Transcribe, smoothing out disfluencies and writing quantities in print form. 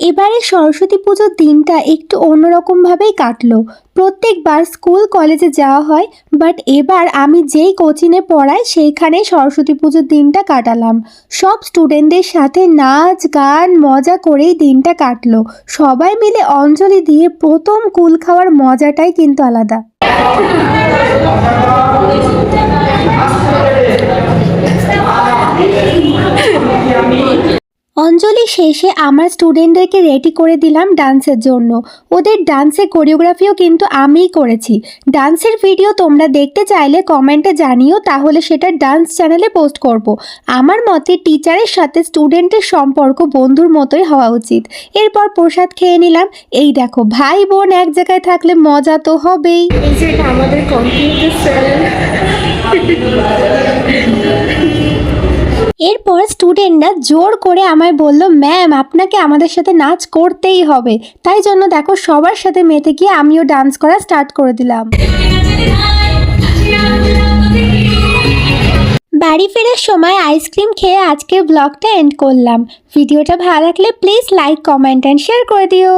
এবারে সরস্বতী পুজোর দিনটা একটু অন্যরকমভাবেই কাটলো। প্রত্যেকবার স্কুল কলেজে যাওয়া হয়, বাট এবার আমি যেই কোচিংয়ে পড়াই সেইখানেই সরস্বতী পুজোর দিনটা কাটালাম। সব স্টুডেন্টদের সাথে নাচ গান মজা করেই দিনটা কাটলো। সবাই মিলে অঞ্জলি দিয়ে প্রথম কুল খাওয়ার মজাটাই কিন্তু আলাদা। অঞ্জলি শেষে আমার স্টুডেন্টদেরকে রেডি করে দিলাম ডান্সের জন্য। ওদের ডান্সের কোরিওগ্রাফিও কিন্তু আমিই করেছি। ডান্সের ভিডিও তোমরা দেখতে চাইলে কমেন্টে জানিও, তাহলে সেটা ডান্স চ্যানেলে পোস্ট করব। আমার মতে টিচারের সাথে স্টুডেন্টের সম্পর্ক বন্ধুর মতোই হওয়া উচিত। এরপর প্রসাদ খেয়ে নিলাম। এই দেখো, ভাই বোন এক জায়গায় থাকলে মজা তো হবেই। এই যে এটা আমাদের কম্পিউটার চ্যানেল। এরপর স্টুডেন্টরা জোর করে আমায় বলল, ম্যাম আপনাকে আমাদের সাথে নাচ করতেই হবে। তাই জন্য দেখো সবার সাথে মেতে গিয়ে আমিও ডান্স করা স্টার্ট করে দিলাম। বাড়ি ফেরার সময় আইসক্রিম খেয়ে আজকের ব্লগটা এন্ড করলাম। ভিডিওটা ভালো লাগলে please like comment and share করে দিও।